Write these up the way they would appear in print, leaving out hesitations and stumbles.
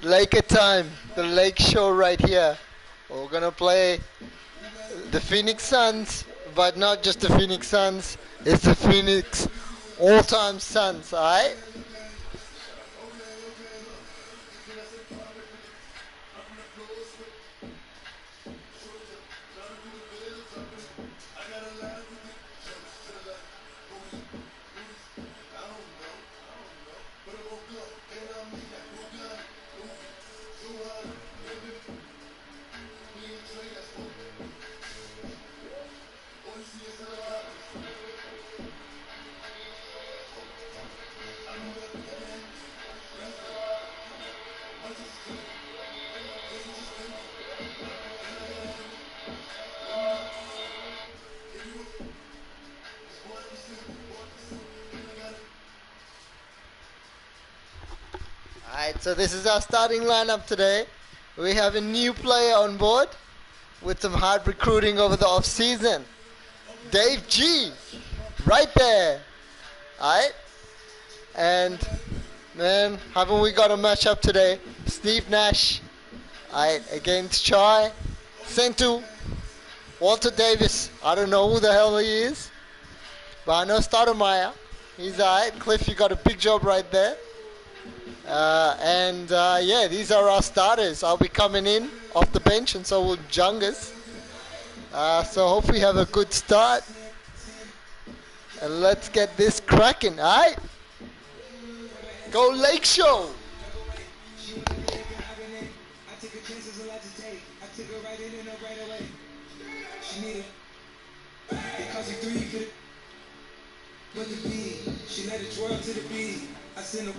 Laker time, the Lake Show right here. We're gonna play the Phoenix Suns, but not just the Phoenix Suns. It's the Phoenix all-time Suns, alright? Alright, so this is our starting lineup today. We have a new player on board with some hard recruiting over the off-season. Dave G, right there. Alright? And, man, haven't we got a matchup today? Steve Nash, alright, against Chai. Sentu, Walter Davis. I don't know who the hell he is, but I know Stoudemire. He's alright. Cliff, you got a big job right there. Yeah, these are our starters. I'll be coming in off the bench, and so will Jungus. So hope we have a good start. And let's get this cracking, alright? Go Lake Show! She let it twirl to the beat. I sent her.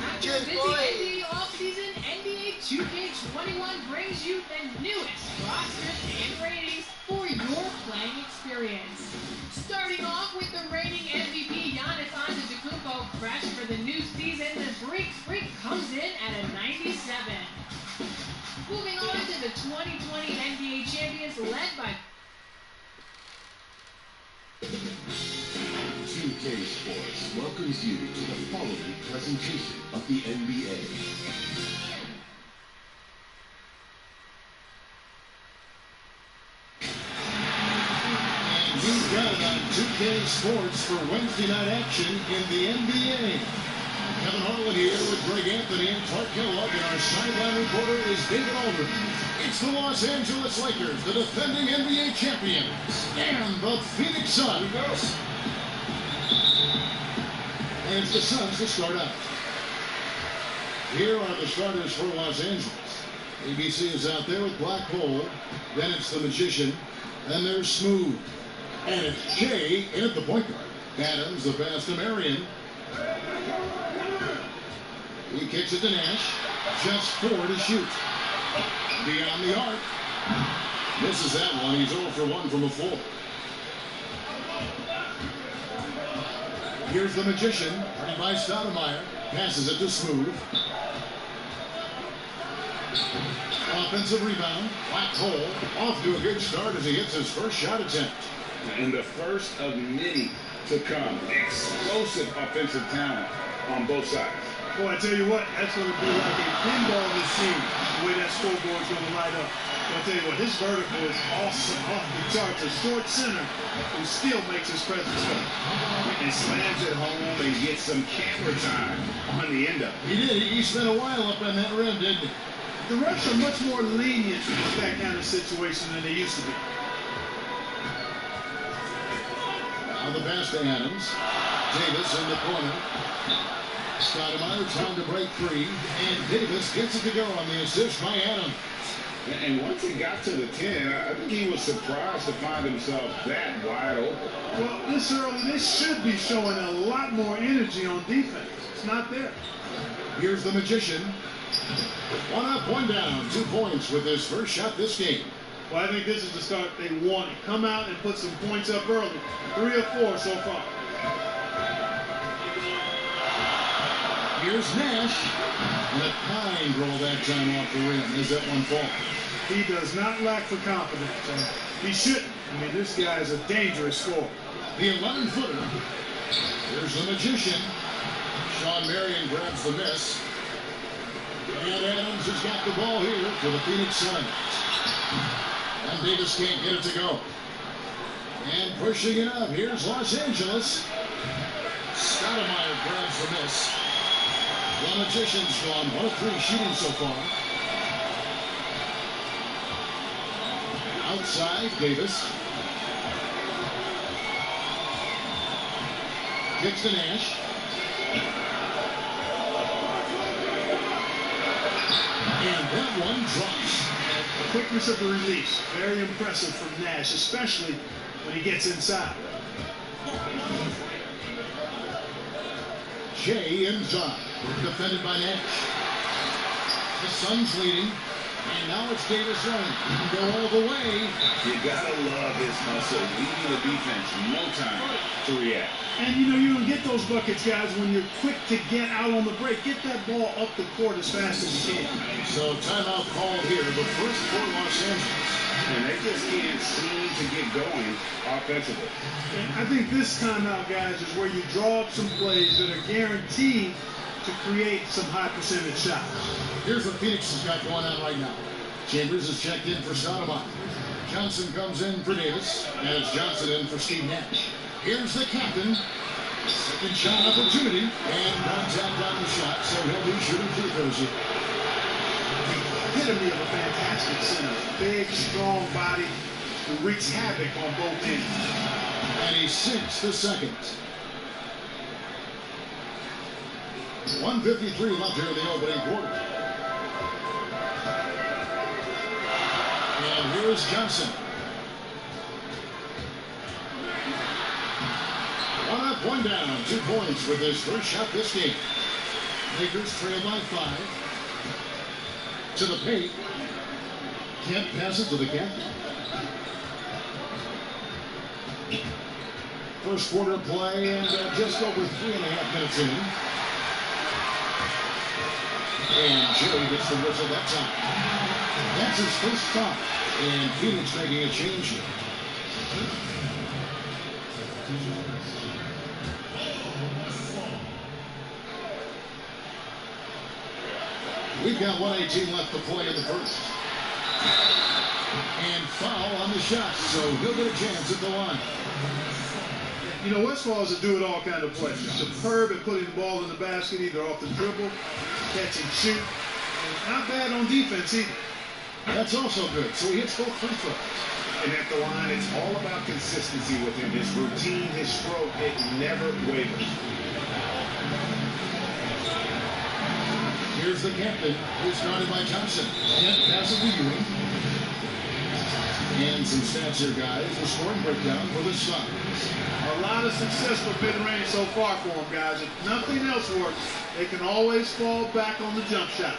After a busy NBA offseason, NBA 2K21 brings you the newest rosters and ratings for your playing experience. Starting off with the reigning MVP Giannis Antetokounmpo, fresh for the new season, the Greek Freak comes in at a 97. Moving on to the 2020 NBA champions led by 2K Sports welcomes you to the following presentation of the NBA. You've got it on 2K Sports for Wednesday night action in the NBA. Kevin Harlan here with Greg Anthony and Clark Kellogg, and our sideline reporter is David Aldridge. It's the Los Angeles Lakers, the defending NBA champions, and the Phoenix Suns. And it's the Suns to start out. Here are the starters for Los Angeles. ABC is out there with Black Hole. Then it's the Magician. Then there's Smooth. And it's Jay in at the point guard. Adams, the pass to Marion. He kicks it to Nash. Just 4 to shoot. Beyond the arc. Misses that one. He's 0 for 1 from the floor. Here's the Magician. Running by Stoudemire. Passes it to Smooth. Offensive rebound. Black Hole. Off to a good start as he hits his first shot attempt. And the first of many to come. Explosive offensive talent on both sides. Boy, I tell you what, that's going to be like a pinball machine, the way that scoreboard's going to light up. But I tell you what, his vertical is awesome, off the charts. A short center who still makes his presence felt. And slams it home and gets some camera time on the end of it. He did. He spent a while up on that rim, didn't he? The refs are much more lenient with that kind of situation than they used to be. Now the pass to Adams. Davis in the corner. Stoudemire trying to break free, and Davis gets it to go on the assist by Adams. And once he got to the 10, I think he was surprised to find himself that wide open. Well, this early, they should be showing a lot more energy on defense. It's not there. Here's the Magician. 1 up, 1 down, 2 points with his first shot this game. Well, I think this is the start they wanted. Come out and put some points up early. 3 or 4 so far. Here's Nash. And a kind roll that time off the rim. Is that one fall? He does not lack for confidence. He shouldn't. I mean, this guy is a dangerous scorer. The 11-footer. Here's the Magician. Sean Marion grabs the miss. And Adams has got the ball here for the Phoenix Suns. And Davis can't get it to go. And pushing it up, here's Los Angeles. Stoudemire grabs the miss. The Magicians gone 1 of 3 shooting so far. Outside, Davis. Kicks to Nash. And that one drops. The quickness of the release, very impressive from Nash, especially when he gets inside. Jay inside, defended by Nash. The Suns leading, and now it's Davis running. He can go all the way. You gotta love his hustle, leading the defense, no time to react. And you know, you're going to get those buckets, guys, when you're quick to get out on the break. Get that ball up the court as fast as you can. So timeout called here, the first for Los Angeles. And they just can't seem to get going offensively. And I think this timeout, guys, is where you draw up some plays that are guaranteed to create some high percentage shots. Here's what Phoenix has got going on right now. Chambers is checked in for Stoudemire. Johnson comes in for Davis, and it's Johnson in for Steve Nash. Here's the captain. Second shot opportunity, and contact on the shot, so he'll be shooting free throws here. Epitome of a fantastic center. Big, strong body who wreaks havoc on both ends. And he sinks the second. 1:53 left here in the opening quarter. And here's Johnson. 1 up, 1 down, 2 points with his first shot this game. Lakers trail by 5. To the paint. Can't pass it to the captain. First quarter play and just over 3.5 minutes in. And Jerry gets the whistle that time. That's his first foul. And Phoenix making a change here. We've got 1:18 left to play in the first. And foul on the shot, so he'll get a chance at the line. You know, Westfall is a do-it-all kind of player. Superb at putting the ball in the basket, either off the dribble, catch and shoot. And not bad on defense either. That's also good, so he hits both free throws. And at the line, it's all about consistency with him. His routine, his stroke, it never wavers. Here's the captain, who's guarded by Johnson. Can't pass it to Ewing. And some stats here, guys. The scoring breakdown for the Suns. A lot of success for mid-range so far for them, guys. If nothing else works, they can always fall back on the jump shot.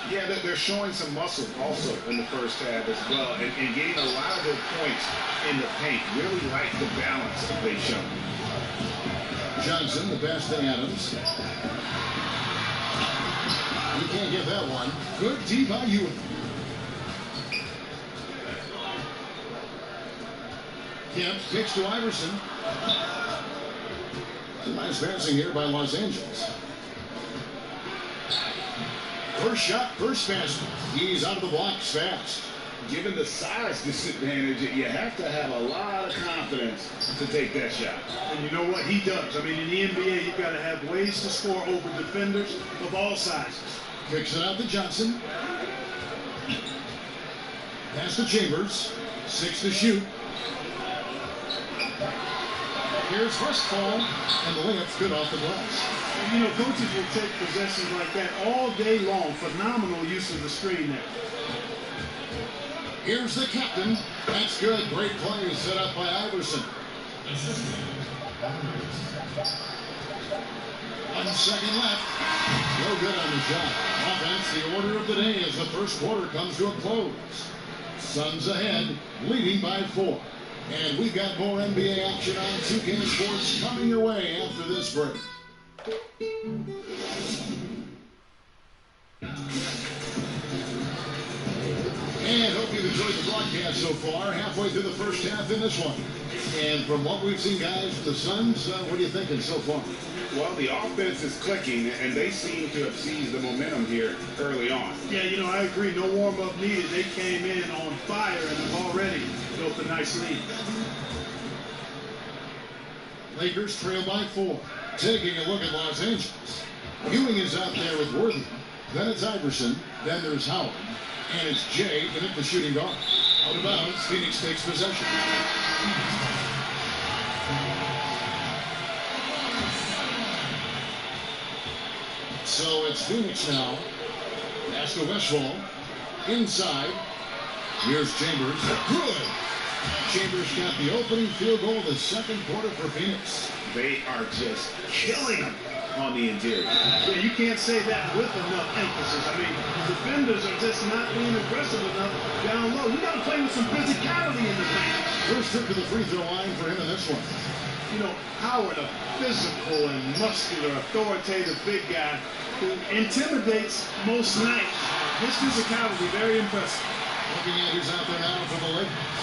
Yeah, they're showing some muscle also in the first half as well, and getting a lot of their points in the paint. Really like the balance that they've shown. Johnson, the pass to Adams. He can't get that one. Good D by Ewing. Kemp kicks to Iverson. Nice passing here by Los Angeles. First shot, first basket. He's out of the blocks fast. Given the size disadvantage, you have to have a lot of confidence to take that shot. And you know what? He does. I mean, in the NBA, you've got to have ways to score over defenders of all sizes. Kicks it out to Johnson. Pass to Chambers. 6 to shoot. Here's Westfall, and the layup's good off the glass. And, you know, coaches will take possessions like that all day long. Phenomenal use of the screen there. Here's the captain. That's good. Great play set up by Iverson. 1 second left. No good on the shot. Offense, the order of the day as the first quarter comes to a close. Suns ahead, leading by 4. And we've got more NBA action on 2K Sports coming your way after this break. And hope you've enjoyed the broadcast so far. Halfway through the first half in this one. And from what we've seen, guys, from the Suns, what are you thinking so far? Well, the offense is clicking, and they seem to have seized the momentum here early on. Yeah, you know, I agree. No warm-up needed. They came in on fire and have already built a nice lead. Lakers trail by 4. Taking a look at Los Angeles. Ewing is out there with Worthy. Then it's Iverson. Then there's Howard. And it's Jay in at the shooting guard. Out of bounds, Phoenix takes possession. So it's Phoenix now. Pass to Westphal. Inside. Here's Chambers. Good. Chambers got the opening field goal of the second quarter for Phoenix. They are just killing them on the interior. Yeah, you can't say that with enough emphasis. I mean, the defenders are just not being aggressive enough down low. You got to play with some physicality in the paint. First trip to the free throw line for him in this one. You know, Howard, a physical and muscular, authoritative big guy who intimidates most nights. His physicality, very impressive. Looking at who's out there now for the Lakers.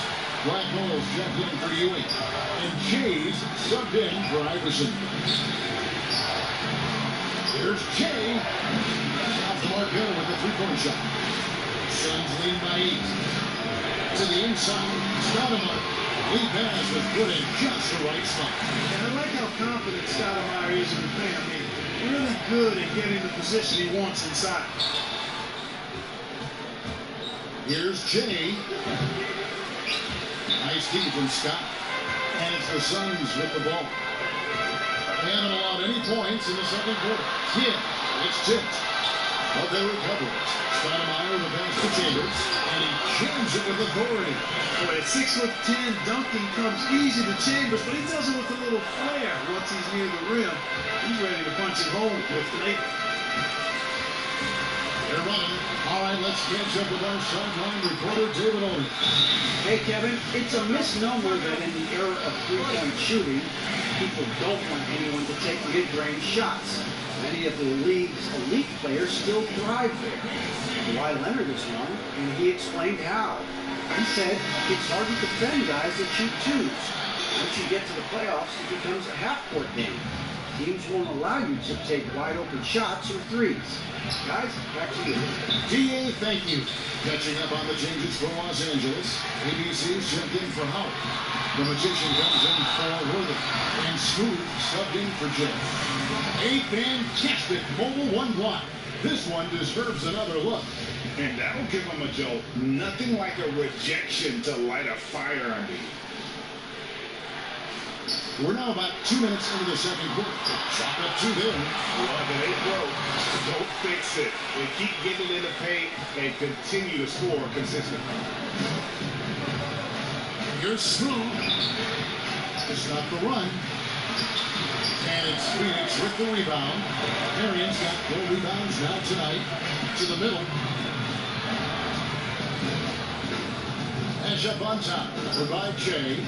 Black Holes checked in for Ewing. And Jay's subbed in for Iverson. Here's Jay. Off the mark here with the three-point shot. Suns lead by 8. To the inside. Stoudemire. Lead pass was put in just the right spot. And I like how confident Stoudemire is in the paint. I mean, really good at getting the position he wants inside. Here's Jay. Nice D from Scott. And it's the Suns with the ball. They haven't allowed any points in the second quarter. Kid, it's tipped. But they recover it. Stoudemire with the pass to Chambers. And he jams it with authority. Boy, at 6'10", dunking comes easy to Chambers, but he does it with a little flair. Once he's near the rim, he's ready to punch it home with the Lakers. They're running. All right, let's catch up with our sideline reporter, David Olney. Hey, Kevin, it's a misnomer that in the era of three-point shooting, people don't want anyone to take mid-range shots. Many of the league's elite players still thrive there. Kawhi Leonard is one, and he explained how. He said it's hard to defend guys that shoot twos. Once you get to the playoffs, it becomes a half-court game. Teams won't allow you to take wide-open shots or threes. Guys, back to you. DA, thank you. Catching up on the changes for Los Angeles. ABC's jumped in for Howard. The Magician comes in for Worthy. And Smooth subbed in for Jay. A fantastic mobile one block. This one deserves another look. And that'll give them a jolt. Nothing like a rejection to light a fire under you. We're now about 2 minutes into the second quarter. Chalk up 2 there. Well, if it ain't broke, don't fix it. They keep getting in the paint and continue to score consistently. Here's Smooth. It's not the run. And it's Phoenix with the rebound. Arian's got 4 rebounds now tonight. To the middle. Ash up on top. Provide Jay.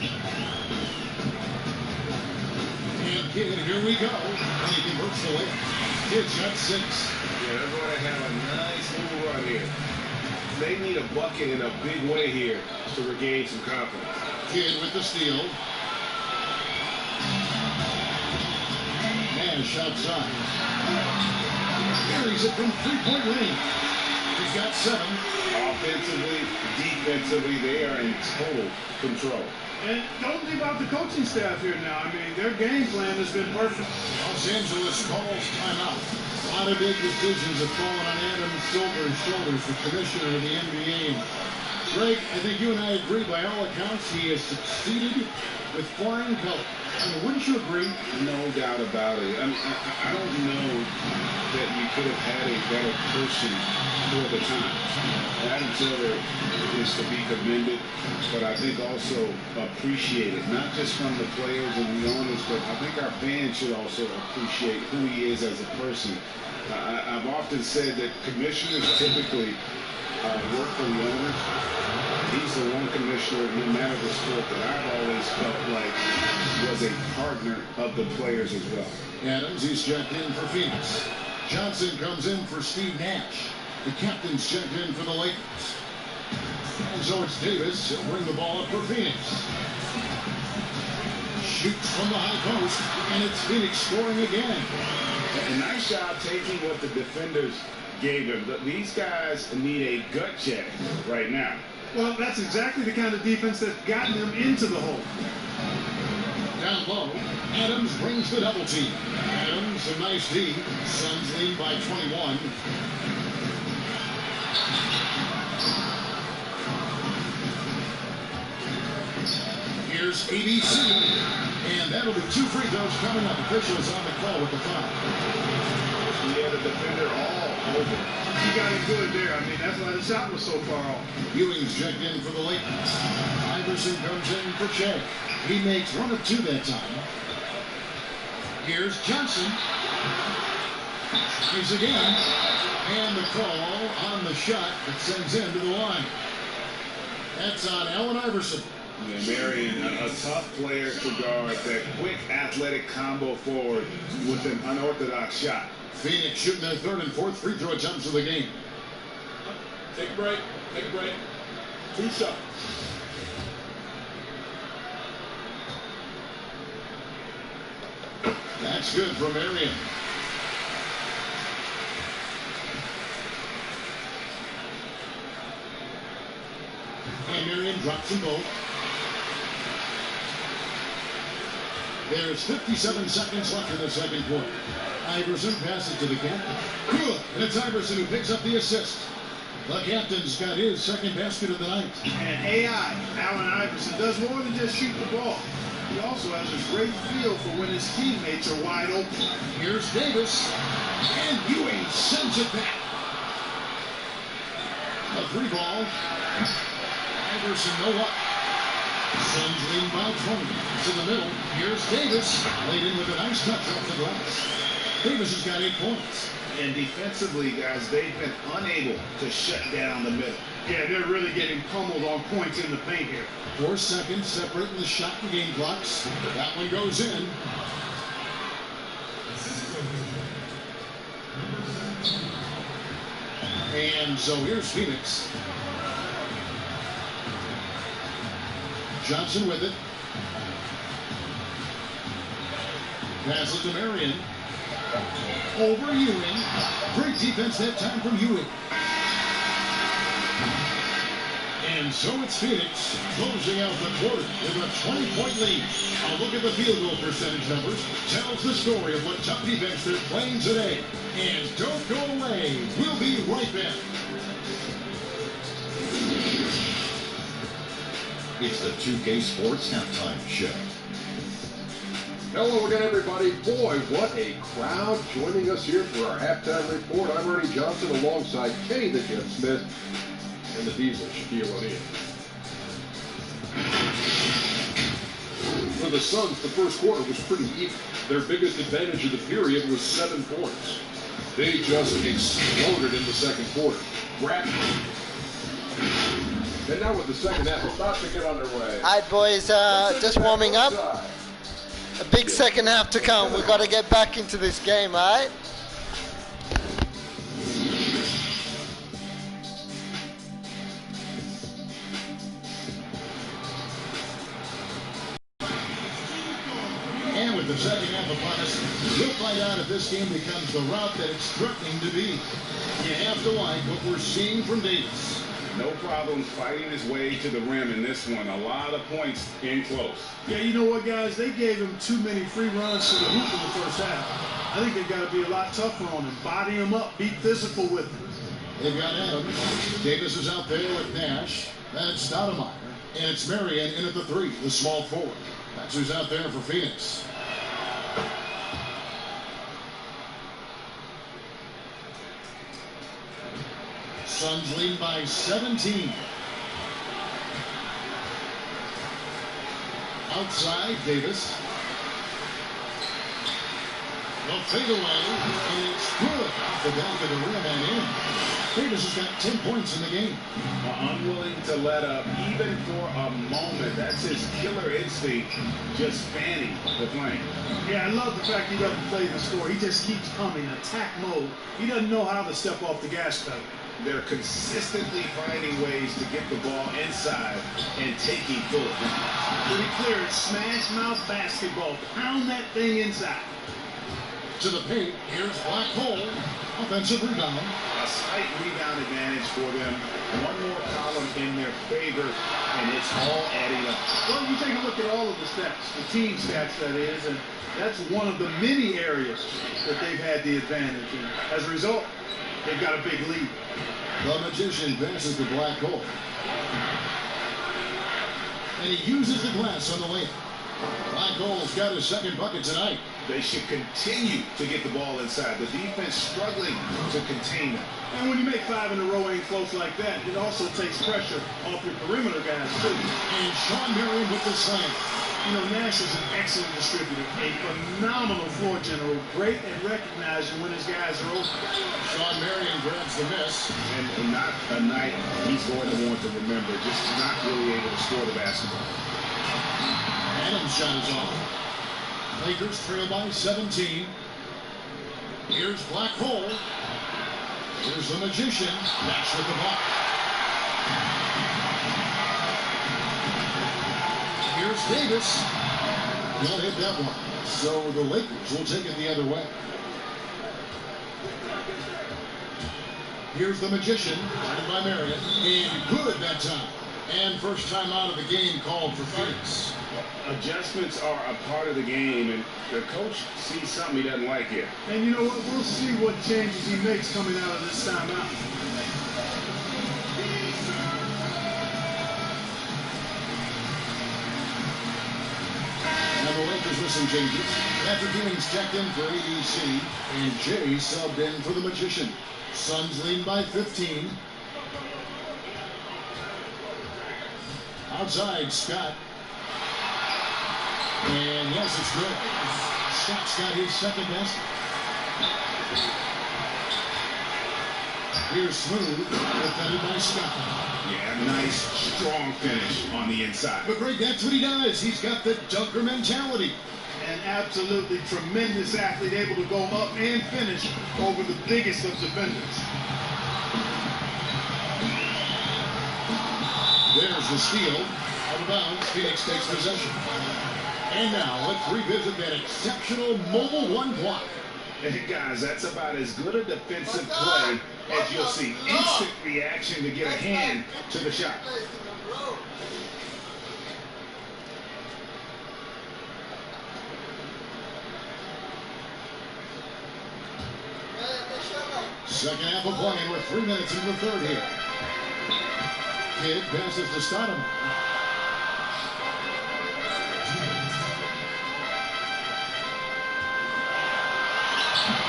And Kid, here we go. And he converts the layup. Kid's got 6. Yeah, they're going to have a nice little run here. They need a bucket in a big way here to regain some confidence. Kid with the steal. Nash outside. Carries it from three-point range. He's got 7. Offensively, defensively, they are in total control. And don't leave out the coaching staff here now. I mean, their game plan has been perfect. Los Angeles calls timeout. A lot of big decisions have fallen on Adam Silver's shoulders, the commissioner of the NBA. Greg, I think you and I agree, by all accounts, he has succeeded with flying colors. I mean, wouldn't you agree? No doubt about it. I mean, I don't know that you could have had a better person for the time. Adam Silver is to be commended, but I think also appreciated, not just from the players and the owners, but I think our fans should also appreciate who he is as a person. I've often said that commissioners typically work for the owners. He's the one commissioner, no matter the sport, that I've always felt like was a partner of the players as well. Adams, he's checked in for Phoenix. Johnson comes in for Steve Nash. The captain's checked in for the Lakers. And so it's Davis. He'll bring the ball up for Phoenix. shoots from the high post, and it's Phoenix scoring again. A nice job taking what the defenders gave him. These guys need a gut check right now. Well, that's exactly the kind of defense that's gotten them into the hole. Down low, Adams brings the double team. Adams, a nice D. Suns lead by 21. Here's ABC, and that'll be 2 free throws coming up. Officials on the call with the foul. He had a defender all over. He got it good there. I mean, that's why the shot was so far off. Ewing's checked in for the Lakers. Iverson comes in for Shea. He makes 1 of 2 that time. Here's Johnson. He's again. And the call on the shot that sends him to the line. That's on Allen Iverson. Yeah, Marion, a tough player to guard. That quick athletic combo forward with an unorthodox shot. Phoenix shooting their 3rd and 4th free throw attempts of the game. Take a break. Take a break. 2 shots. That's good from Marion. And Marion drops them both. There's 57 seconds left in the second quarter. Iverson passes to the captain. Good. And it's Iverson who picks up the assist. The captain's got his second basket of the night. And AI, Allen Iverson, does more than just shoot the ball. He also has a great feel for when his teammates are wide open. Here's Davis. And Ewing sends it back. A 3 ball. Iverson no up. Suns lead by 20. To the middle. Here's Davis. Laid in with a nice touch off the glass. Davis has got 8 points. And defensively, guys, they've been unable to shut down the middle. Yeah, they're really getting pummeled on points in the paint here. 4 seconds separating the shot and game clocks. That one goes in. And so here's Phoenix. Johnson with it. Pass it to Marion. Over Ewing. Great defense that time from Ewing. And so it's Phoenix closing out the quarter with a 20-point lead. A look at the field goal percentage numbers tells the story of what tough defense they're playing today. And don't go away. We'll be right back. It's the 2K Sports Halftime Show. Hello again, everybody. Boy, what a crowd joining us here for our halftime report. I'm Ernie Johnson alongside Kenny the Jet Smith and the Diesel, Shaquille O'Neal. For the Suns, the first quarter was pretty even. Their biggest advantage of the period was 7 points. They just exploded in the second quarter. Rapidly. And now with the second half about to get underway. All right, boys, just warming up. A big second half to come. We've got to get back into this game, all right? And with the second half upon us, we'll find out if this game becomes the route that it's threatening to be. You have to like what we're seeing from Davis. No problems fighting his way to the rim in this one. A lot of points in close. Yeah, you know what, guys? They gave him too many free runs to the hoop in the first half. I think they've got to be a lot tougher on him. Body him up. Be physical with him. They've got Adams. Davis is out there with Nash. That's Stoudemire. And it's Marion in at the 3, the small forward. That's who's out there for Phoenix. Suns lead by 17. Outside, Davis. The fadeaway, and it's good off the back of the rim and in. Davis has got 10 points in the game. Unwilling to let up, even for a moment. That's his killer instinct, just fanning the flame. Yeah, I love the fact he doesn't play the score. He just keeps coming, attack mode. He doesn't know how to step off the gas pedal. they're consistently finding ways to get the ball inside and taking full. Pretty clear, it's smash mouth basketball. Pound that thing inside. To the paint, here's Black Hole. Offensive rebound. A slight rebound advantage for them. One more column in their favor, and it's all adding up. Well, you take a look at all of the stats, the team stats that is, and that's one of the many areas that they've had the advantage. And as a result, they've got a big lead. The Magician passes to Black Hole. And he uses the glass on the layup. Black Hole's got his second bucket tonight. They should continue to get the ball inside. The defense struggling to contain them. And when you make 5 in a row ain't close like that, it also takes pressure off your perimeter guys, too. And Sean Marion with the slam. You know, Nash is an excellent distributor, a phenomenal floor general, great at recognizing when his guys are open. Sean Marion grabs the miss. And not a night he's going to want to remember, just not really able to score the basketball. Adams shot is off. Lakers trail by 17. Here's Black Hole. Here's the Magician. Nash with the block. Here's Davis. He'll hit that one. So the Lakers will take it the other way. Here's the Magician. Guarded by Marion. And good that time. And first time out of the game called for Phoenix. Adjustments are a part of the game, and the coach sees something he doesn't like here. And you know what? We'll see what changes he makes coming out of this timeout. Now the Lakers with some changes. Patrick Ewing's checked in for ABC, and Jay subbed in for the Magician. Suns lead by 15. Outside, Scott. And yes, it's good. Scott's got his second basket. Here's Smooth, defended by Scott. Yeah, nice, strong finish on the inside. But Greg, that's what he does. He's got the dunker mentality. An absolutely tremendous athlete, able to go up and finish over the biggest of defenders. There's the steal. Out of bounds, Phoenix takes possession. And now, let's revisit that exceptional mobile one block. Hey guys, that's about as good a defensive play as you'll see. Instant reaction to get a hand to the shot. Second half of play, and we're 3 minutes into the third here. Kidd passes to Stoudemire.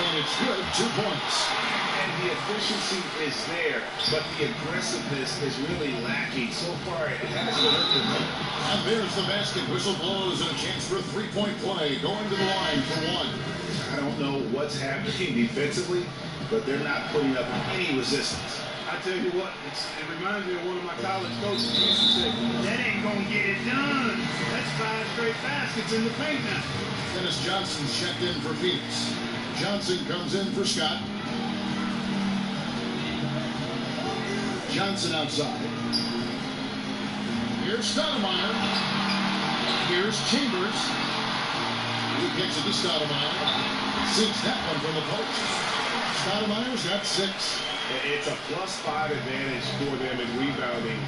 And it's good, 2 points. And the efficiency is there, but the aggressiveness is really lacking. So far, it hasn't worked with them. And there's the basket. Whistle blows and a chance for a 3-point play. Going to the line for one. I don't know what's happening defensively, but they're not putting up any resistance. I tell you what, it reminds me of one of my college coaches who used to say, that ain't going to get it done. That's 5 straight baskets in the paint now. Dennis Johnson's checked in for Phoenix. Johnson comes in for Scott. Johnson outside. Here's Stoudemire. Here's Chambers. He kicks it to Stoudemire. Sinks that one from the post. Stoudemire's got 6. It's a +5 advantage for them in rebounding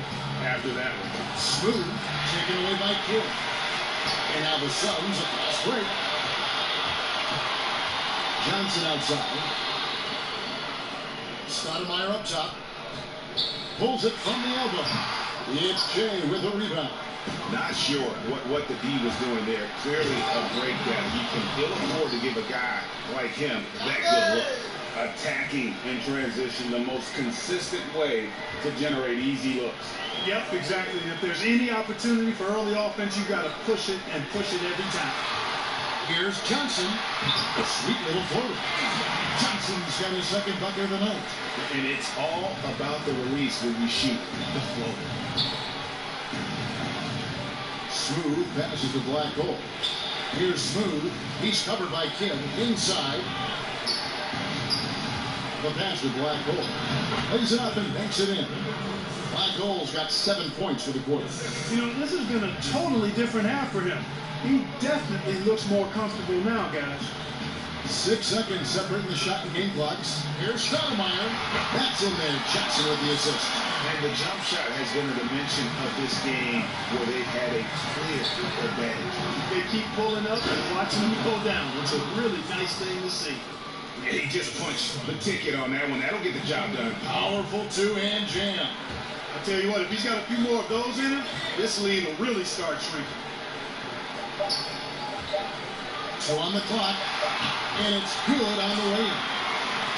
after that one. Smooth, taken away by Kidd. And now the Suns a fast break. Johnson outside. Stoudemire up top. Pulls it from the elbow. It's Jay with a rebound. Not sure what the D was doing there. Clearly a breakdown. He can ill afford to give a guy like him that good look. Attacking in transition, the most consistent way to generate easy looks. Yep, exactly. If there's any opportunity for early offense, you got to push it and push it every time. Here's Johnson. A sweet little floater. Johnson's got his second bucket of the night. And it's all about the release when you shoot the floater. Smooth passes to Black Hole. Here's Smooth. He's covered by Kidd. Inside. The pass to Black Hole. Lays it up and banks it in. Black Hole's got 7 points for the quarter. You know, this has been a totally different half for him. He definitely looks more comfortable now, guys. 6 seconds separating the shot and game clocks. Here's Stoudemire. That's in there. Jackson with the assist. And the jump shot has been a dimension of this game where they've had a clear advantage. They keep pulling up and watching them go down. It's a really nice thing to see. And he just punched the ticket on that one. That'll get the job done. Powerful two-hand jam. I tell you what, if he's got a few more of those in him, this lead will really start shrinking. 2 on the clock, and it's good on the way.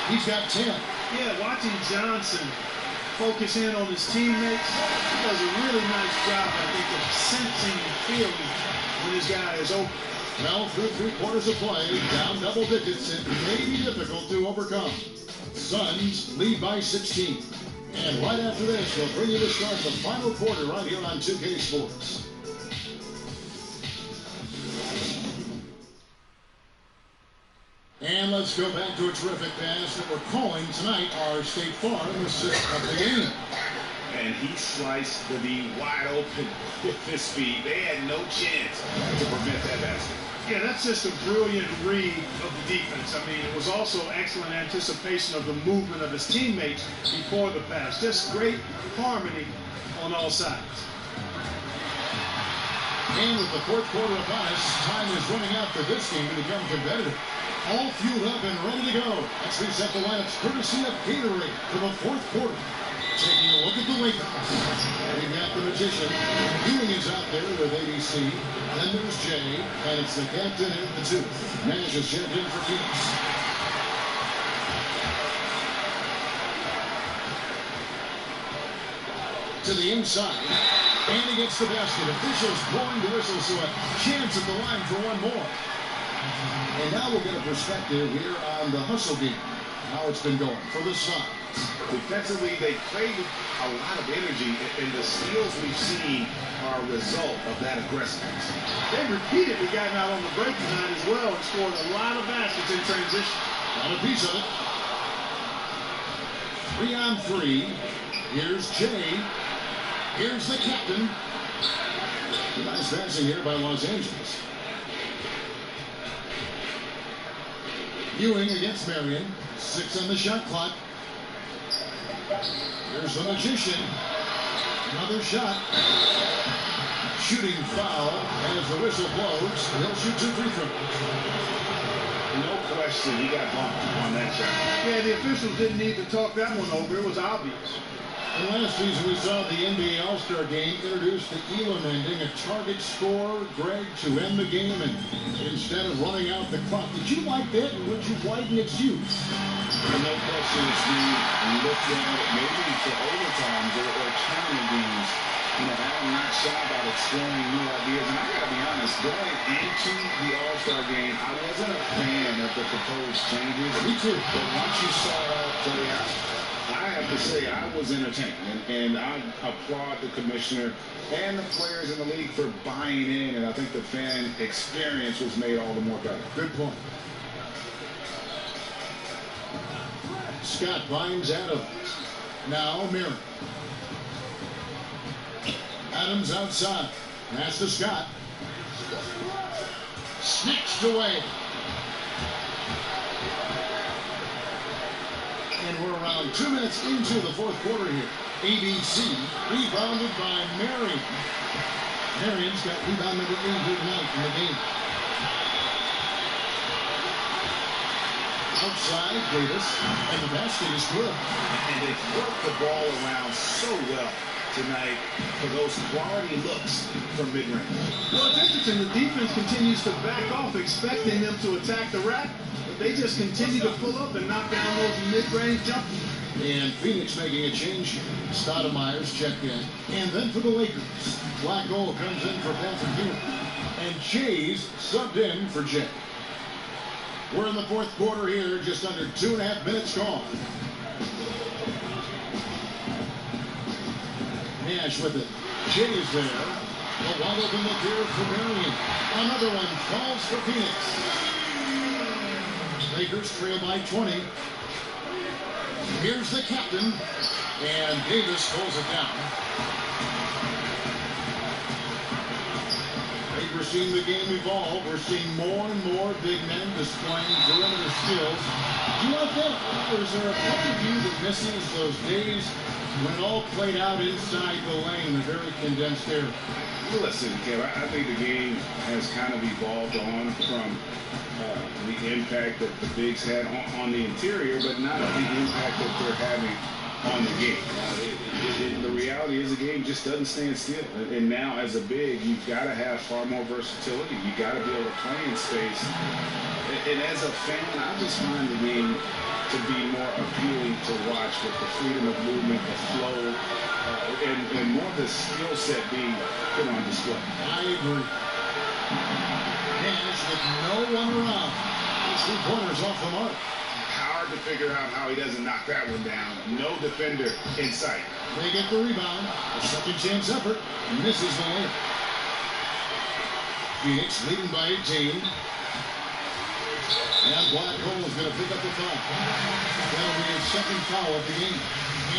He's got 10. Yeah, watching Johnson focus in on his teammates, he does a really nice job, I think, of sensing and feeling when his guy is open. Well, through 3 quarters of play, down double digits, it may be difficult to overcome. Suns lead by 16. And right after this, we'll bring you the start of the final quarter right here on 2K Sports. And let's go back to a terrific pass that we're calling tonight our State Farm assist of the game. And he sliced the D wide open with his speed. They had no chance to prevent that basket. Yeah, that's just a brilliant read of the defense. I mean, it was also excellent anticipation of the movement of his teammates before the pass. Just great harmony on all sides. And with the 4th quarter upon us, time is running out for this game to become competitive. All fueled up and ready to go. Let's reset the lineups courtesy of Gatorade for the 4th quarter. Taking a look at the Lakers. We've got the Magician. Ewing is out there with ABC. Then there's Jay, and it's the captain and the 2. Nash is checked in for Phoenix. To the inside. And he gets the basket. Officials blowing the whistle, so a chance at the line for one more. And now we'll get a perspective here on the hustle game. How it's been going for the Suns. Defensively, they played with a lot of energy, and the steals we've seen are a result of that aggressiveness. They repeatedly gotten out on the break tonight as well and scored a lot of baskets in transition. Got a piece of it. 3 on 3. Here's Jay. Here's the captain. Nice passing here by Los Angeles. Ewing against Marion. 6 on the shot clock. Here's the Magician. Another shot. Shooting foul. And as the whistle blows, he'll shoot 2 free throws. No question, he got bumped on that shot. Yeah, the officials didn't need to talk that one over. It was obvious. And last season, we saw the NBA All-Star Game introduce the Elam ending, a target score, Greg, to end the game, and instead of running out the clock. Did you like that, and would you widen its use? No question, Steve. Look at it maybe for overtimes or tournament games. You know, I'm not shy about exploring new ideas. And I got to be honest, going into the All-Star game, I wasn't a fan of the proposed changes. Me too. But once you saw it all play out, I have to say I was entertained, and I applaud the commissioner and the players in the league for buying in, and I think the fan experience was made all the more better. Good point. Scott binds Adams. Now Mirren. Adams outside. Pass to Scott. Snatched away. And we're around 2 minutes into the 4th quarter here. ABC rebounded by Marion. Marion's got rebound number 8 here tonight in the game. Outside, Davis, and the basket is good. And they've worked the ball around so well tonight for those quality looks from mid-range. Well, it's interesting. The defense continues to back off, expecting them to attack the rack. But they just continue to pull up and knock down those mid-range jumpers. And Phoenix making a change here. Stoudemire's checked in. And then for the Lakers, Black Hole comes in for Patrick Ewing. And Jay's subbed in for Jay. We're in the 4th quarter here, just under 2.5 minutes gone. Nash with it. Jay's there. A wide open look here for Marion. Another one falls for Phoenix. Lakers trail by 20. Here's the captain, and Davis pulls it down. We're seeing the game evolve. We're seeing more and more big men displaying perimeter skills. Do you like that? Or is there a part of you that misses those days when it all played out inside the lane, a very condensed area? Listen, Kev, I think the game has kind of evolved on from the impact that the bigs had on the interior, but not the impact that they're having on the game. The reality is the game just doesn't stand still. And now as a big, you've got to have far more versatility. You've got to be able to play in space. And as a fan, I just find the game to be more appealing to watch with the freedom of movement, the flow, and more of the skill set being put on display. I agree. Nash with no one around. 3-pointers off the mark. Hard to figure out how he doesn't knock that one down. No defender in sight. They get the rebound. A second chance effort. Misses the layup. Phoenix leading by 18. And Black Hole is going to pick up the foul. That'll be his second foul of the game.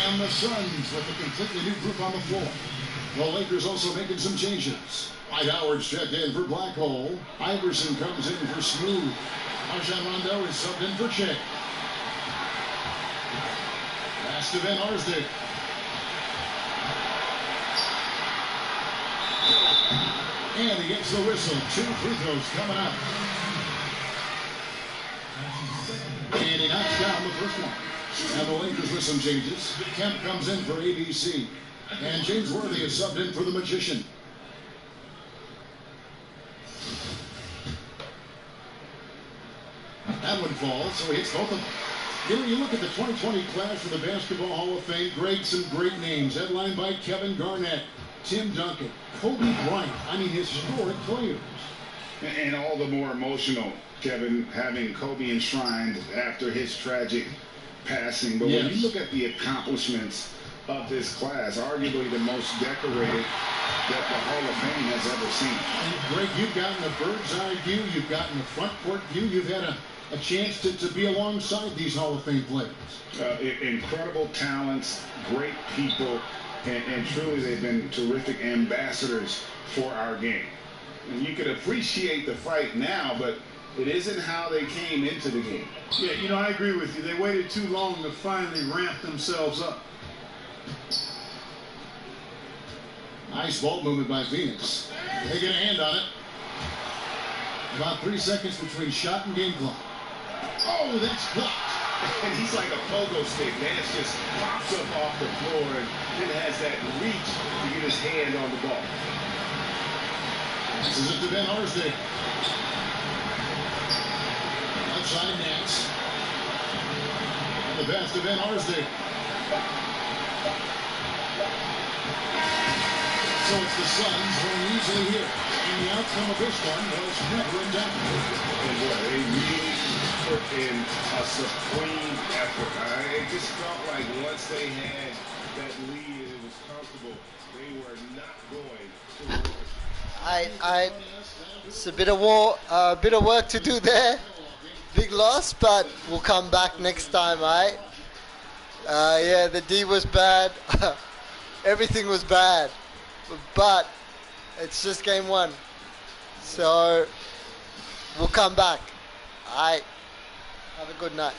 And the Suns with a completely new group on the floor. The Lakers also making some changes. Dwight Howard's checked in for Black Hole. Iverson comes in for Smooth. Rajon Rondo is subbed in for Shea. Pass to Ben Arsdale. And he gets the whistle. 2 free throws coming up. And he knocks down the first one. And the Lakers with some changes. Kemp comes in for ABC. And James Worthy is subbed in for the Magician. That one falls, so he hits both of them. You know, you look at the 2020 class for the Basketball Hall of Fame, some great names, headlined by Kevin Garnett, Tim Duncan, Kobe Bryant. I mean, historic players. And all the more emotional, Kevin, having Kobe enshrined after his tragic passing. But when you look at the accomplishments of this class, arguably the most decorated that the Hall of Fame has ever seen. And Greg, you've gotten a bird's eye view, you've gotten a front court view, you've had a chance to be alongside these Hall of Fame players. Incredible talents, great people, and truly they've been terrific ambassadors for our game. And you can appreciate the fight now, but it isn't how they came into the game. Yeah, you know, I agree with you. They waited too long to finally ramp themselves up. Nice ball movement by Phoenix. They get a hand on it. About 3 seconds between shot and game clock. Oh, that's blocked. And he's like a pogo stick. Nance just pops up off the floor and then has that reach to get his hand on the ball. This is it to Ben Arsdale. Outside Nance. And the pass to Ben Arsdale. So it's the Suns winning easily here. And the outcome of this one was never in doubt. And boy, they really put in a supreme effort. It just felt like once they had that lead and it was comfortable, they were not going to lose. It's a bit of work to do there. Big loss, but we'll come back next time, right? Yeah, the D was bad. Everything was bad. But it's just game one. So we'll come back. All right. Have a good night.